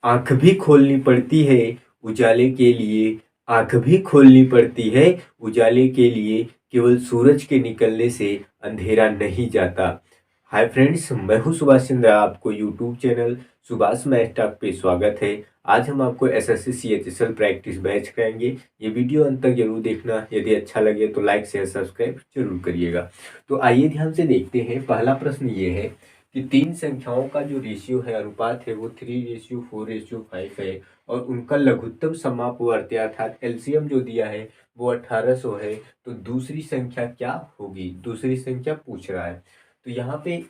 आँख भी खोलनी पड़ती है उजाले के लिए, आँख भी खोलनी पड़ती है उजाले के लिए, केवल सूरज के निकलने से अंधेरा नहीं जाता। हाय फ्रेंड्स, मैं हूँ सुभाष चंद्र, आपको YouTube channel Subhash math talk पे स्वागत है। आज हम आपको एसएससी सीएचएसएल प्रैक्टिस बैच कराएंगे। ये वीडियो अंत तक जरूर देखना। यदि अच्छा लगे तो लाइक शेयर सब्सक्राइब जरूर करिएगा। तो आइए ध्यान से देखते हैं। पहला प्रश्न ये है कि तीन संख्याओं का जो रेशियो है, अनुपात है, वो 3:4:5 है और उनका लघुत्तम समापवर्ती अर्थात एलसीएम जो दिया है वो 1800 है। तो दूसरी संख्या क्या होगी? दूसरी संख्या पूछ रहा है। तो यहाँ पे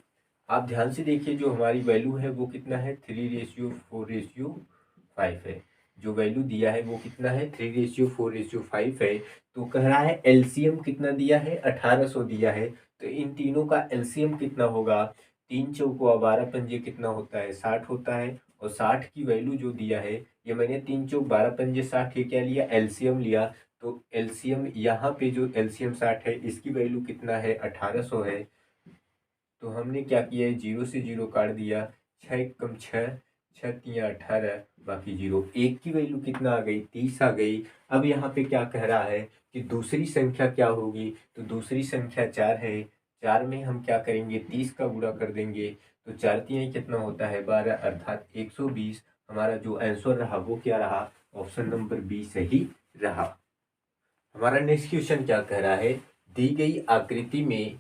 आप ध्यान से देखिए, जो हमारी वैल्यू है वो कितना है? 3:4:5 है। जो वैल्यू दिया है वो कितना है? 3:4:5 है। तो कह रहा है एलसीएम कितना दिया है? 1800 दिया है। तो इन तीनों का एलसीएम कितना होगा? 3 चौको 12 पंजे कितना होता है? 60 होता है। और 60 की वैल्यू जो दिया है, ये मैंने 3 चौक 12 पंजे 60 ये क्या लिया? एलसीएम लिया। तो एलसीएम यहाँ पे जो एलसीएम 60 है, इसकी वैल्यू कितना है? 1800 है। तो हमने क्या किया है? 0 से 0 काट दिया। 6 × 6, 6×3 = 18, बाकी 0। एक की वैल्यू कितना आ गई? 30 आ गई। अब यहाँ पे क्या कह रहा है कि दूसरी संख्या क्या होगी? तो दूसरी संख्या 4 है। 4 में हम क्या करेंगे? 30 का गुणा कर देंगे। तो 4×3 कितना होता है? 12, अर्थात 120। हमारा जो आंसर रहा वो क्या रहा? ऑप्शन नंबर बी सही रहा। हमारा नेक्स्ट क्वेश्चन क्या कह रहा है? दी गई आकृति में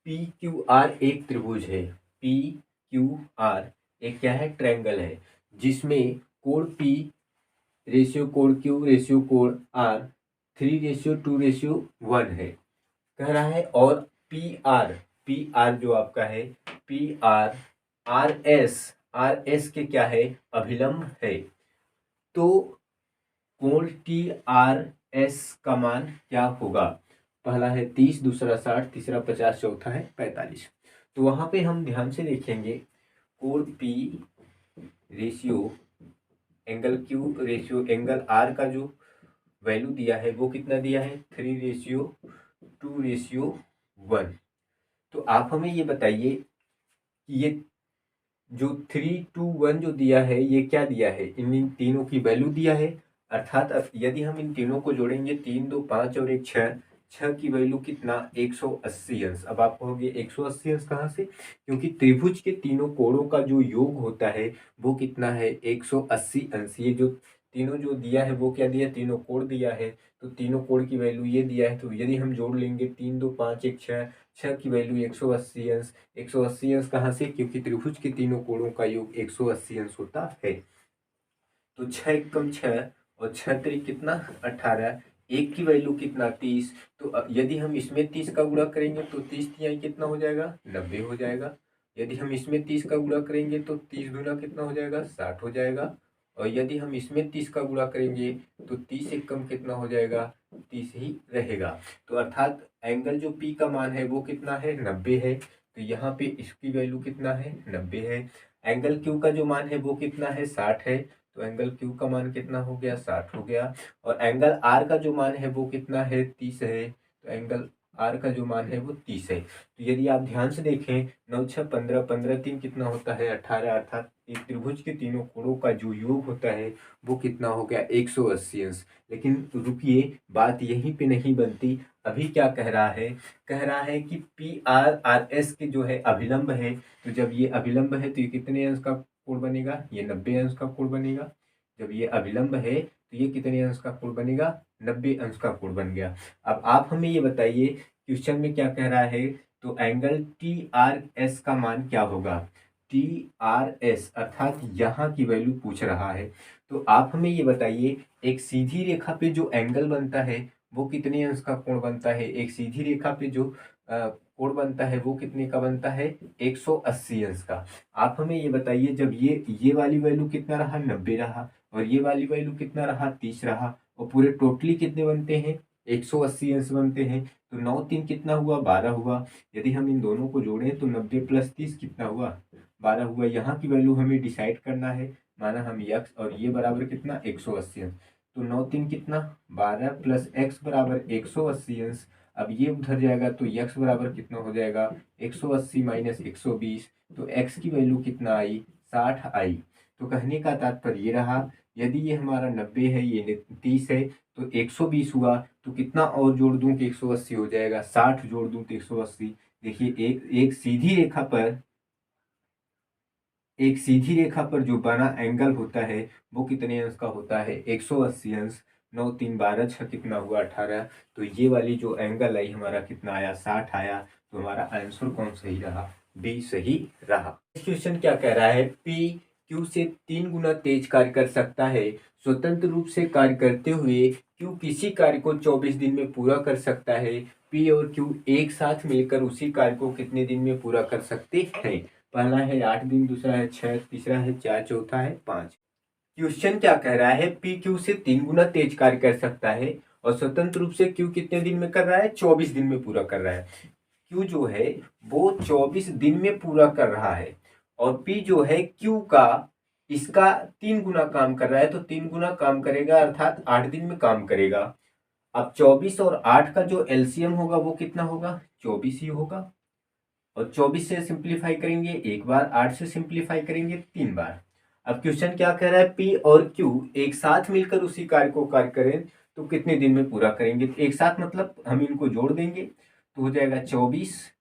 पी क्यू आर एक त्रिभुज है। पी क्यू आर एक क्या है? ट्रायंगल है, जिसमें कोण पी रेशियो कोण क्यू रेशियो कोण आर 3:2:1 है। कह रहा है और पी आर जो आपका है, पी आर आर एस के क्या है? अभिलंब है। तो कोण टी आर एस का मान क्या होगा? पहला है 30, दूसरा 60, तीसरा 50, चौथा है 45। तो वहां पे हम ध्यान से देखेंगे, कोण P ratio angle Q ratio angle R का जो वैल्यू दिया है वो कितना दिया है? 3:2:1। तो आप हमें ये बताइए कि ये जो 3:2:1 जो दिया है, ये क्या दिया है? इन तीनों की वैल्यू दिया है। अर्थात अब यदि हम इन तीनों को जोड़ेंगे, 3 2 5 और 1 6, 6 की वैल्यू कितना? 180 अंश। अब आप कहोगे 180 अंश कहाँ से? क्योंकि त्रिभुज के तीनों कोणों का जो योग होता है वो कितना है? 180 अंश। ये जो तीनों जो दिया है वो क्या दिया? तीनों कोण दिया है। तो तीनों कोण की वैल्यू ये दिया है। तो यदि हम जोड़ लेंगे 3 2 5 1 6, 6 की वैल्यू 180 अंश। 180 अंश कहाँ से? क्योंकि त्रिभुज के तीनों कोणों का योग 180 अंश होता है। तो 6 × 6 और 6×3 कितना? 18। एक की वैल्यू कितना? 30। तो यदि हम इसमें 30 का गुणा करेंगे तो 30×3 कितना हो जाएगा? 90 हो जाएगा। यदि हम इसमें 30 का गुणा करेंगे तो 30 गुना कितना हो जाएगा? 60 हो जाएगा। और यदि हम इसमें 30 का गुणा करेंगे तो 30 एक कम कितना हो जाएगा? 30 ही रहेगा। तो अर्थात एंगल जो पी का मान है वो कितना है? 90 है। तो यहाँ पे इसकी वैल्यू कितना है? 90 है। एंगल क्यू का जो मान है वो कितना है? 60 है। तो एंगल क्यू का मान कितना हो गया? 60 हो गया। और एंगल आर का जो मान है वो कितना है? 30 है। तो एंगल आर का जो मान है वो 30 है। तो यदि आप ध्यान से देखें, 9 6 15, 15×3 कितना होता है? 18, अर्थात एक त्रिभुज के तीनों कोणों का जो योग होता है वो कितना हो गया? 180 अंश। लेकिन रुकिए, बात यहीं पे नहीं बनती। अभी क्या कह रहा है? कह रहा है कि पी आर आर एस के जो है अभिलंब है। तो जब ये अभिलंब है तो ये कितने अंश का कोण बनेगा? ये 90 अंश का कोण बनेगा। जब ये अभिलंब है तो ये कितने अंश का कोण बनेगा? 90 अंश का कोण बन गया। अब आप हमें ये बताइए, क्वेश्चन में क्या कह रहा है? तो एंगल टी आर एस का मान क्या होगा? टी आर एस अर्थात यहाँ की वैल्यू पूछ रहा है। तो आप हमें ये बताइए, एक सीधी रेखा पे जो एंगल बनता है वो कितने अंश का कोण बनता है? एक सीधी रेखा पे जो कोण बनता है वो कितने का बनता है? 180 अंश का। आप हमें ये बताइए, जब ये वाली वैल्यू कितना रहा? 90 रहा। और ये वाली वैल्यू कितना रहा? 30 रहा। और पूरे टोटली कितने बनते हैं? 180 अंश बनते हैं। तो 9 3 कितना हुआ? 12 हुआ। यदि हम इन दोनों को जोड़ें तो 90 + 30 कितना हुआ? 12 हुआ। यहाँ की वैल्यू हमें डिसाइड करना है। माना हम यक्स और ये बराबर कितना? 180 अंश। तो 9 3 कितना? 12 + x बराबर 180 अंश। अब ये उधर जाएगा तो x बराबर कितना हो जाएगा? 180 - 120। तो x की वैल्यू कितना आई? 60 आई। तो कहने का तात्पर्य ये रहा, यदि ये हमारा 90 है, ये 30 है, तो 120 हुआ, तो कितना और जोड़ दूं कि 180 हो जाएगा, 60 जोड़ दूं तो 180। देखिए एक सीधी रेखा पर जो बना एंगल होता है वो कितने अंश का होता है, 180 अंश। 9 3 12 6 कितना हुआ, 18। तो ये वाली जो एंगल आई हमारा कितना आया, 60 आया। तो हमारा आंसर कौन सही रहा, बी सही रहा। क्वेश्चन क्या कह रहा है, पी क्यू से 3 गुना तेज कार्य कर सकता है। स्वतंत्र रूप से कार्य करते हुए क्यू किसी कार्य को 24 दिन में पूरा कर सकता है। पी और क्यू एक साथ मिलकर उसी कार्य को कितने दिन में पूरा कर सकते हैं। पहला है 8 दिन, दूसरा है 6, तीसरा है 4, चौथा है 5। क्वेश्चन क्या कह रहा है, पी क्यू से 3 गुना तेज कार्य कर सकता है और स्वतंत्र रूप से क्यू कितने दिन में कर रहा है, 24 दिन में पूरा कर रहा है। क्यू जो है वो 24 दिन में पूरा कर रहा है और पी जो है क्यू का इसका 3 गुना काम कर रहा है, तो 3 गुना काम करेगा अर्थात 8 दिन में काम करेगा। अब 24 और 8 का जो एलसीएम होगा वो कितना होगा, 24 ही होगा। और 24 से सिंप्लीफाई करेंगे एक बार, 8 से सिंप्लीफाई करेंगे 3 बार। अब क्वेश्चन क्या कह रहा है, पी और क्यू एक साथ मिलकर उसी कार्य को कार्य करें तो कितने दिन में पूरा करेंगे। तो एक साथ मतलब हम इनको जोड़ देंगे तो हो जाएगा 24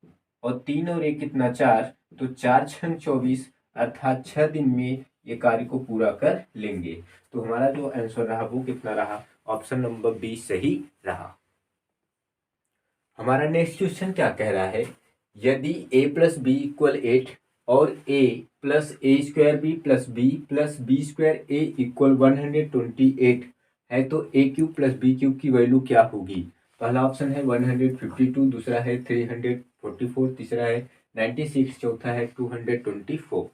और 3 और 1 कितना 4, तो 4 6 24 अर्थात 6 दिन में ये कार्य को पूरा कर लेंगे। तो हमारा जो आंसर रहा वो कितना रहा, ऑप्शन नंबर बी सही रहा। हमारा नेक्स्ट क्वेश्चन क्या कह रहा है, यदि a प्लस बी इक्वल 8 और a plus A square B plus B square A equal 128 है तो a cube plus B cube की वैल्यू क्या होगी। पहला ऑप्शन है 152, दूसरा है 344, तीसरा है 96, चौथा है 224।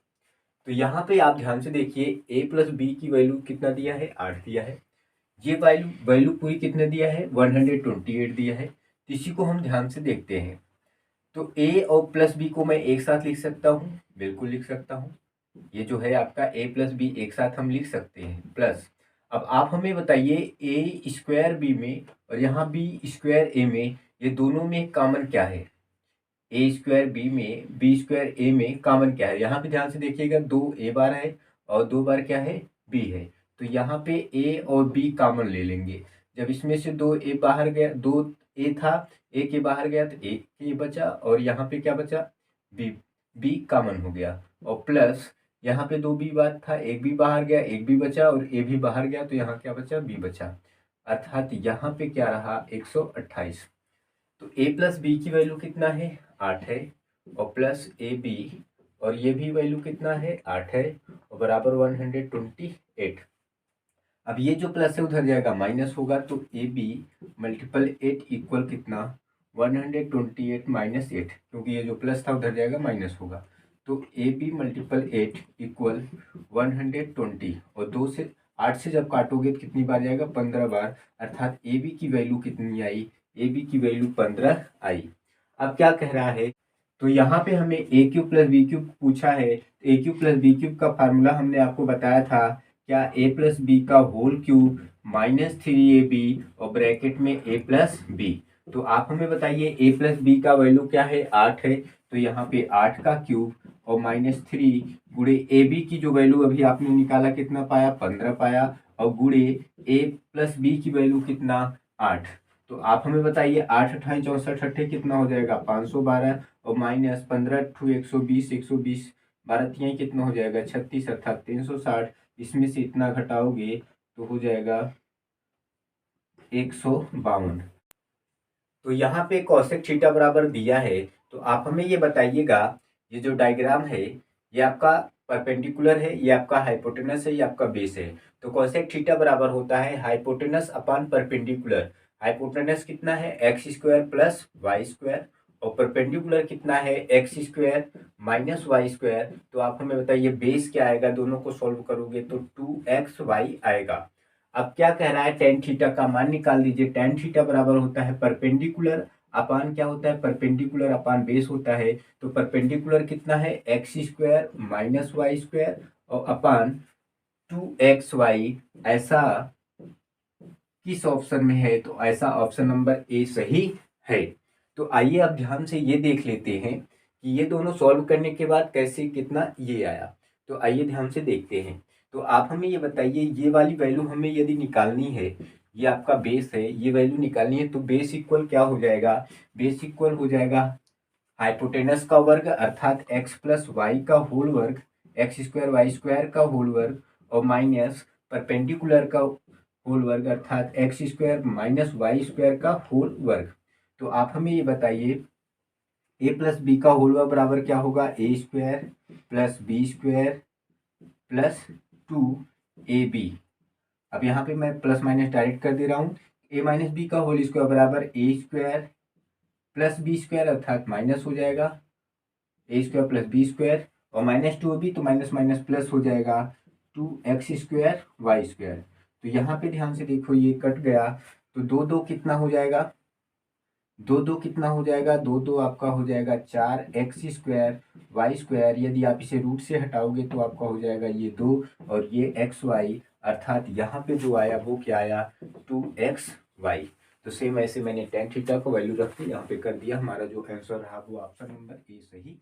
तो यहाँ पे आप ध्यान से देखिए, a प्लस बी की वैल्यू कितना दिया है, 8 दिया है। ये वैल्यू पूरी कितने दिया है, 128 दिया है। तो इसी को हम ध्यान से देखते हैं। तो a और प्लस बी को मैं एक साथ लिख सकता हूँ, बिल्कुल लिख सकता हूँ। ये जो है आपका a प्लस बी एक साथ हम लिख सकते हैं प्लस। अब आप हमें बताइए a स्क्वायर बी में और यहाँ b स्क्वायर a में ये दोनों में कॉमन क्या है। a स्क्वायर बी में b स्क्वायर a में कॉमन क्या है, यहाँ पे ध्यान से देखिएगा 2 a बार है और 2 बार क्या है, b है। तो यहाँ पे a और b कॉमन ले लेंगे। जब इसमें से 2 a बाहर गया, 2 a था, एक ए बाहर गया तो एक ए बचा और यहाँ पे क्या बचा, बी, बी कॉमन हो गया। और प्लस यहाँ पे 2 बी बार था, एक बी बाहर गया, एक बी बचा और ए भी बाहर गया, तो यहाँ क्या बचा, बी बचा। अर्थात यहाँ पे क्या रहा, 128। तो ए प्लस बी की वैल्यू कितना है, 8 है और प्लस ए बी और ये भी वैल्यू कितना है, 8 है और बराबर 128। अब ये जो प्लस है उधर जाएगा माइनस होगा, तो ए बी मल्टीपल 8 इक्वल कितना, 128 माइनस 8, क्योंकि ये जो प्लस था उधर जाएगा माइनस होगा। तो ए बी मल्टीपल 8 इक्वल 120 और 2 से 8 से जब काटोगे तो कितनी बार जाएगा, 15 बार। अर्थात ए बी की वैल्यू कितनी आई, ए बी की वैल्यू 15 आई। अब क्या कह रहा है, तो यहाँ पे हमें ए क्यूब प्लस बी क्यूब पूछा है। ए क्यूब प्लस बी क्यूब का फार्मूला हमने आपको बताया था, क्या, ए प्लस बी का होल क्यूब माइनस 3ab और ब्रैकेट में ए प्लस बी। तो आप हमें बताइए ए प्लस बी का वैल्यू क्या है, 8 है। तो यहाँ पे 8 का क्यूब और माइनस 3 गुणे ए बी की जो वैल्यू अभी आपने निकाला कितना पाया, 15 पाया और गुणे ए प्लस बी की वैल्यू कितना, 8। तो आप हमें बताइए 8 अट्ठाई 64 अट्ठे कितना हो जाएगा, 512 और माइनस 15 अट्ठू 120, 120 12 तिहाई कितना हो जाएगा, 36 अर्थात 360। इसमें से इतना घटाओगे तो हो जाएगा 152। तो यहाँ पे कॉसेक थीटा बराबर दिया है। तो आप हमें ये बताइएगा, ये जो डायग्राम है ये आपका परपेंडिकुलर है, ये आपका हाइपोटेनस है, ये आपका बेस है। तो कॉसेक थीटा बराबर होता है हाइपोटेनस अपॉन परपेंडिकुलर। हाइपोटेनस कितना है, X square plus Y square और परपेंडिकुलर कितना है, X square minus Y square. तो आप हमें बताइए बेस क्या आएगा, दोनों को सॉल्व करोगे तो 2xy आएगा। अब क्या कह रहा है, टेन थीटा का मान निकाल दीजिए। टेन थीटा बराबर होता है परपेंडिकुलर अपान क्या होता है, परपेंडिकुलर अपान बेस होता है। तो परपेंडिकुलर कितना है, X square minus Y square और अपान 2xy। ऐसा किस ऑप्शन में है, तो ऐसा ऑप्शन नंबर ए सही है। तो आइए अब ध्यान से ये देख लेते हैं कि ये दोनों सॉल्व करने के बाद कैसे कितना ये आया। तो आइए ध्यान से देखते हैं। तो आप हमें ये बताइए, ये वाली वैल्यू हमें यदि निकालनी है, ये आपका बेस है, ये वैल्यू निकालनी है, तो बेस इक्वल क्या हो जाएगा? बेस इक्वल हो जाएगा हाइपोटेनस का वर्ग अर्थात एक्स प्लस वाई का होल वर्ग, एक्स स्क्वायर वाई स्क्वायर का होल वर्ग, और माइनस परपेंडिकुलर का होल वर्ग अर्थात x square minus Y square का होल वर्ग। तो आप हमें ये बताइए, ए प्लस बी का होल वर्ग बराबर क्या होगा? A square plus B square plus 2ab। अब यहाँ पे मैं प्लस माइनस डायरेक्ट कर दे रहा हूँ। ए माइनस बी का होल स्क्वायर बराबर ए स्क्वायर प्लस बी स्क्वायर अर्थात माइनस हो जाएगा ए स्क्वायर प्लस बी स्क्वायर, और माइनस 2ab तो माइनस माइनस प्लस हो जाएगा 2x स्क्वायर वाई स्क्वायर। तो यहाँ पे ध्यान से देखो, ये कट गया, तो दो दो कितना हो जाएगा? दो दो कितना हो जाएगा? दो दो आपका हो जाएगा 4x स्क्वायर वाई स्क्वायर। यदि आप इसे रूट से हटाओगे तो आपका हो जाएगा ये 2 और ये XY, अर्थात यहाँ पे जो आया वो क्या आया? 2XY। तो सेम ऐसे मैंने tan थीटा को वैल्यू रख के यहाँ पे कर दिया। हमारा जो आंसर रहा वो ऑप्शन नंबर ए सही